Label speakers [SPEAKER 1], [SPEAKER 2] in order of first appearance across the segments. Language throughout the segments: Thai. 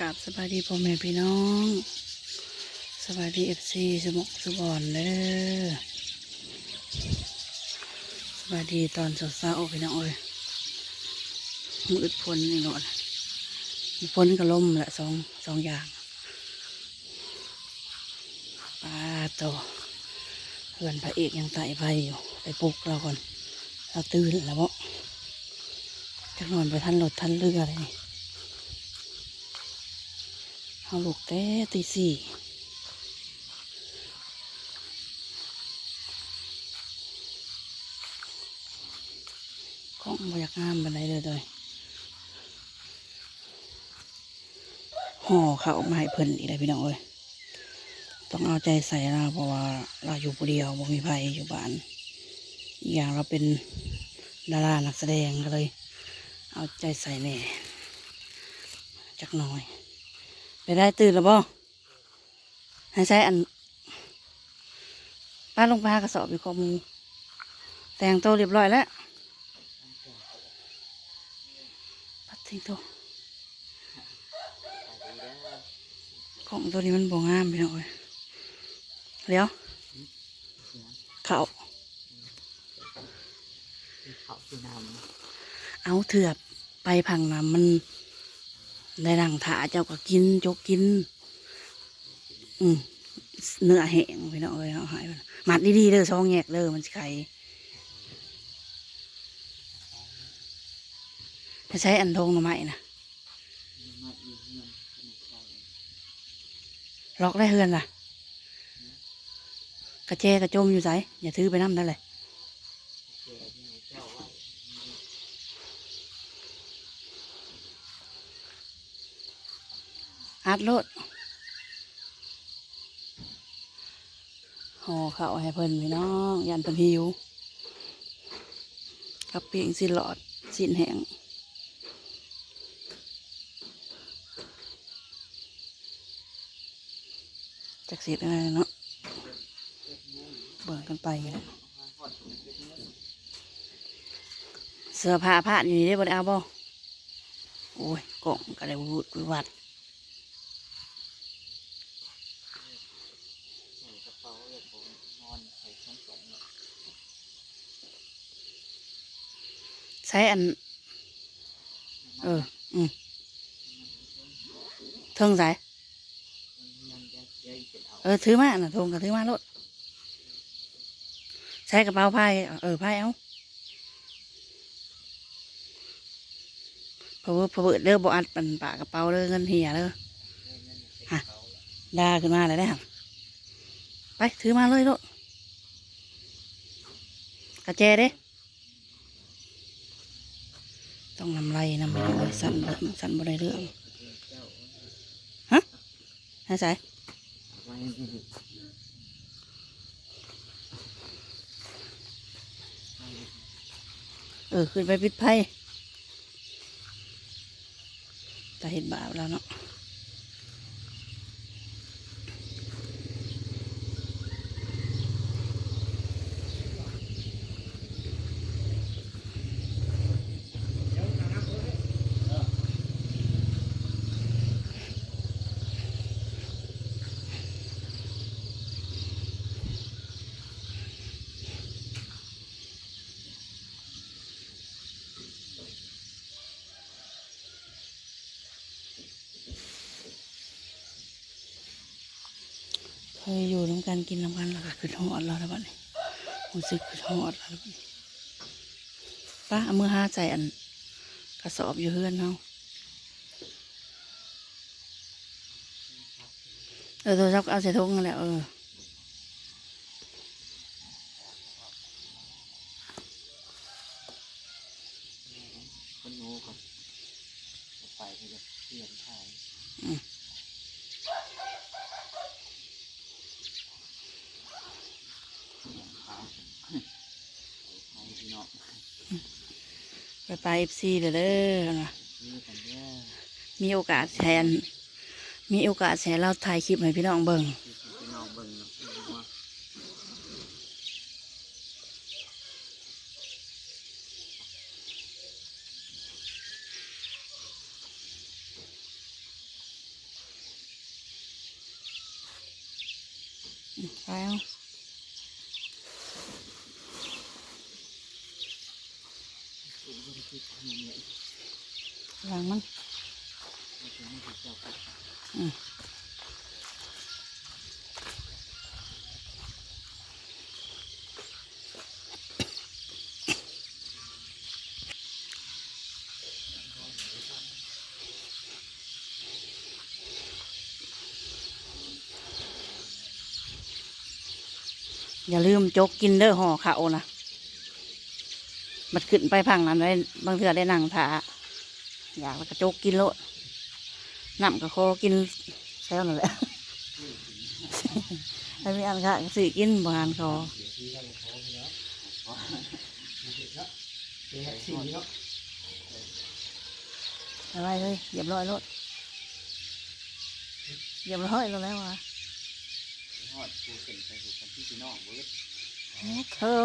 [SPEAKER 1] กราบสบายดีพ่อแม่พี่น้องสบายดีFCสมกสบอนเด้อสบายดีตอนเช้าๆพี่น้องเอ้ยมืดพ้นนี่เนาะพ้นกับลมแหละสองอย่างปลาโตเพื่อนพระเอกยังไต่ไฟอยู่ไปปลุกเราก่อนเราตื่นแล้วบ่จักนอนไปทันรถทันเรือเลยนี่เอาลูกแต่ตีสี่ของบรรยากงามบันไดเลยห่อเขามาให้เพิ่นอีกเลยพี่น้องเอ้ยต้องเอาใจใส่เราเพราะว่าเราอยู่ผู้เดียวบ่มีไผอยู่บ้านอีกอย่างเราเป็นดารานักแสดงก็เลยเอาใจใส่แน่จักหน่อยไปได้ตื่นแล้วบ่ให้ใช้อันป้าลงไปหากระสอบอยู่ข้อมูแต่งโตวเรียบร้อยแล้วปัดทิ้งโตวของตัวนี้มันบ่งามพี่น้องเอ้ยเดี๋ยวเขาเอาเถือบไปพังน้ำมันในหลังถาเจ้าก็กินจกกินเนื้อแห้งพี่น้องเอ้ยเอาหายไปมัดดีๆเด้อซองแยกเด้อมันสิไข่ถ้าใช้อันทงหน่อไม้นะล็อกได้เฮือนล่ะกระเจกระจมอยู่ไสอย่าถือไปน้ำได้เลยอัดโลดห่อข้าวให้เพิ่นพี่น้องยันเพิ่นหิวกับเปียงสิหลอดสินแห้งจากเสียอะไรเนาะเบิ่งกันไปนะเสื้อผ้าผ้าอยู่นี่ได้บ่ได้เอาบ่โอ้ยกล่องก็ได้วูดวิวัดใช้อันเทิงใส่ถือมาน่ะทงก็ถือมาโลดใช้กระเป๋าพายพายเอาเพอเด้อบ่อัดปันปากกระเป๋าเด้อเงินเหี่ยเด้อฮะด่าขึ้นมาเลยได้ฮะไปถือมาเลยโลดกระเจเด้ต้องนำไรนำไปด้วยสั่นบ่ได้เรื่องฮะให้ใส่ขึ้นไปปิดไพ่แต่เห็นบาปแล้วเนาะเคยอยู่น้ำกันกินน้ำกันแล้วก็ขึ้นหอดแล้วนะบ้านี้รู้สึกขึ้นหอดแล้วบ้านี้ป้าเอามือหาใจอันกระสอบอยู่เฮือนเนาโทรศัพท์เอาใส่ถุงนั่นแหละ
[SPEAKER 2] คนโง่ก่อนไปให้จะเปลี่ยนทาง
[SPEAKER 1] ไปFCเด้อนะมีโอกาสแทนมีโอกาสแชร์เราถ่ายคลิปให้พี่น้องเบิ่ง ไปเอาหลังมันอย่าลืมจกกินเด้อห่อเขานะมันขึ้นไปพังนั้นได้บางเทื่อได้นั่งถาอยากแล้วก็จกกินโลดน้ำก็คอกินแซวนั่นแหละ ให้มีอันค่ะสิกินบานคออะไรเลยเหยียบร้อยรถเหยียบร้อยแล้วว่ะ
[SPEAKER 2] ฮอดกูเส้นไปกูกันที่พี่น้องเบิด
[SPEAKER 1] เท่า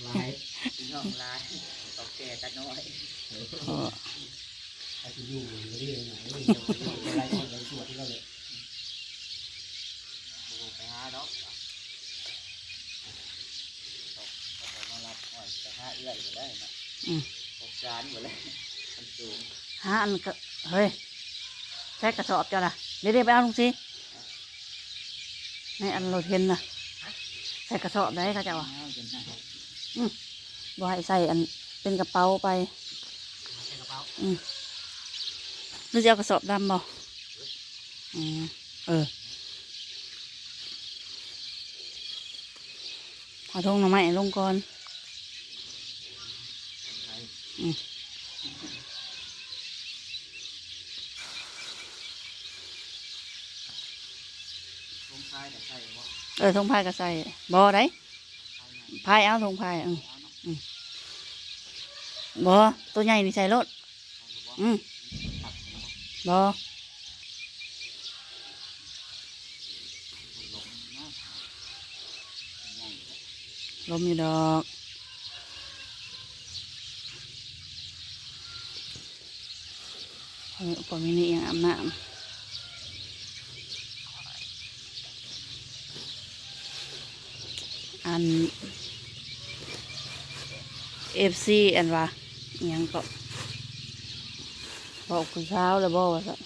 [SPEAKER 2] ลายพี่น้องลายตอกแก่กันน้อยไอ้ที่อยู่เรื่อยๆหน่อยอะไรอะไรสวดที่เราเลยไปหาเนาะตกมารับหน่อยไปหาเอื้อยอยู่ได้นะโครงการอยู่เลยมันสูง
[SPEAKER 1] หาอันก็เฮ้ยใช้กระสอบจ้ะล่ะเดี๋ยวไปเอาลุงสิในอันเราเห็นนะใส่กระสอบได้ค่ะเจ้าบ่ให้ใส่อันเป็นกระเป๋าไปหรือจะเอากระสอบดำบ่เอาทงหน่อไม้ลงก่อนทงพายก็ใส่บ่ได้พายเอาทงพายบ่ตัวใหญ่นี่ใส่รถบ่ลมอยู่ดอกปอมินิยังอาบน้ำอันFC อันว่ายังก็บอกคุณเช้าแล้วบอกว่าสัก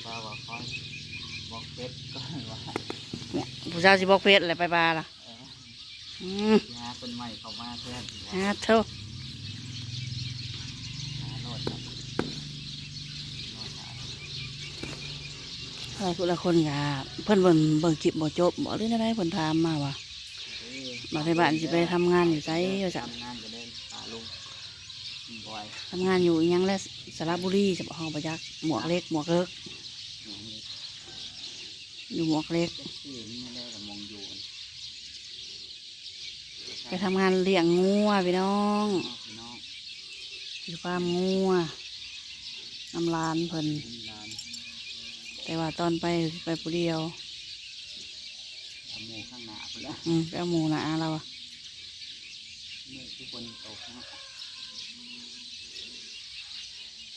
[SPEAKER 2] ป้าว่าคอยบอกเพชรก็ว่า
[SPEAKER 1] เนี่ยผู้ชายสิบอกเพชรอะไรไปบาล่ะ
[SPEAKER 2] หาคนใหม่เข้ามาแทน
[SPEAKER 1] เท่า
[SPEAKER 2] หาโนดครับ
[SPEAKER 1] อะไรคนละคนกะเพิ่นเบิ่งจิบบ่จบบ่หรืออะไรเพิ่นถามมาว่ามาในบ้านสิไปทำงานอยู่ไสว่าจ้ะ
[SPEAKER 2] ทำงานก็ได้หาลุงบ่อย
[SPEAKER 1] ทำงานอยู่อิหยังและสระบุรีจะบอกเฮาบ่จักหมวกเล็กหมวกเลิกอยู่หมวกเล็ก
[SPEAKER 2] ที่นี่ไม่ได้กับมองอยู่
[SPEAKER 1] ไปทำงานเลี้ยงงัวพี่น้อง
[SPEAKER 2] น้อง
[SPEAKER 1] อยู่ฟาร์มงัวน้ำลานเพิ่น
[SPEAKER 2] ลาน
[SPEAKER 1] แต่ว่าตอนไปผู้เดียว
[SPEAKER 2] ทำหมูข้างหน้าไปแล้ว
[SPEAKER 1] ไปเอาหมูนะเราอะ
[SPEAKER 2] นี่ทุกคนตกนะ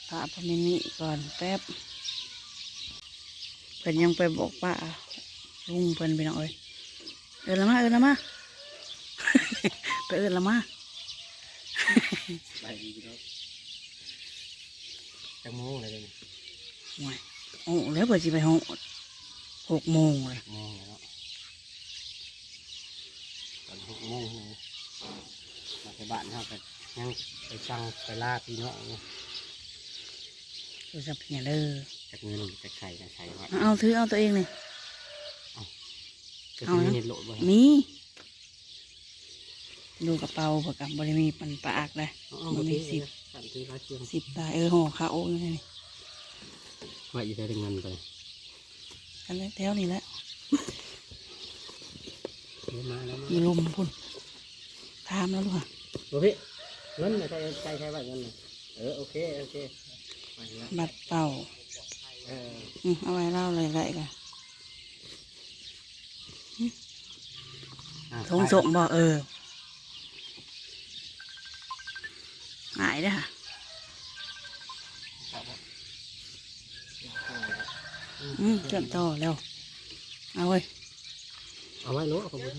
[SPEAKER 1] พระพมินิก่อนแป๊บเพิ่นยังไปบอกป้าลุงเพิ่นไปหน่อยเอินละมา ไปเอินละมา
[SPEAKER 2] ไปดีพี่น้องจะโมงอะไรเลย
[SPEAKER 1] โอ้ยโอ้แล้วเปิดสิไปห้อง6 โมงเลย
[SPEAKER 2] โมงแล้วตอน6 โมงมาไปบ้านเขาไปยังไปสั่งไปลาพี่น้อง
[SPEAKER 1] ดูสับเนี่ยเด้อ
[SPEAKER 2] จากเงินจากไข่จากไข่ว่า
[SPEAKER 1] เอาถือเอาตัวเองเลย
[SPEAKER 2] เอาเห็นโหลดบ่
[SPEAKER 1] มีดูกระเป๋าเผื่อกับบริมีปันปากเลยมันมี10 ตายห่อข้าวอยู่นี่
[SPEAKER 2] ว่าอยู่ได้เงินไป
[SPEAKER 1] กันแล้วแถวนี้แหละ
[SPEAKER 2] มาแล้ว
[SPEAKER 1] อยู่ลุมพุ่นถามแล้วลูกค่ะ
[SPEAKER 2] โอเคเงินใช่ว่าเงินโอเค
[SPEAKER 1] บัตรเป่าเอาไว้เล่าเลยไรกันทงสมบอกหายเด้อค่ะ เชื่อมต่อแล้วเอาเว้ย
[SPEAKER 3] เอาไว้เนาะขอบคุณ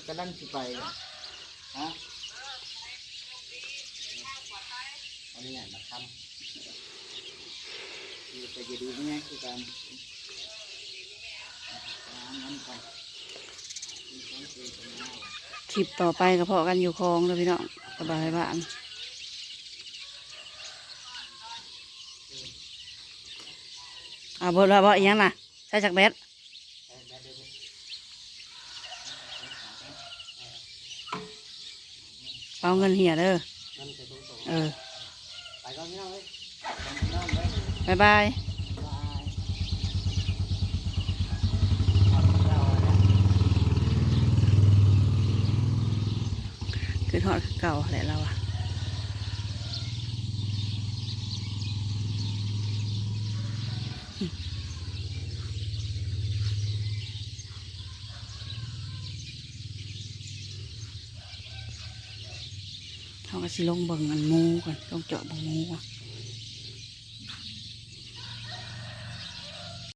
[SPEAKER 2] กำลังสิไปฮะอันนี้มาทำอยู่ไปจะดีเนี่ยคือการน้ำไป
[SPEAKER 1] คลิปต่อไปก็พอกันอยู่คลองเลยพี่น้องสบายบ้านเอาบนว่าบ่อีหยังน่ะใช้จักแบตเอาเงินเหี่ยเด้อ
[SPEAKER 3] นั่นจะต้องส่ง
[SPEAKER 2] ไปก่อนพี่น้องเลย
[SPEAKER 1] บ๊ายบายคือทอดเก่าแหละเราอะเขาก็สิลงเบิ่งอันหมูก่อนลงเจาะเบิ่งหมูก่อน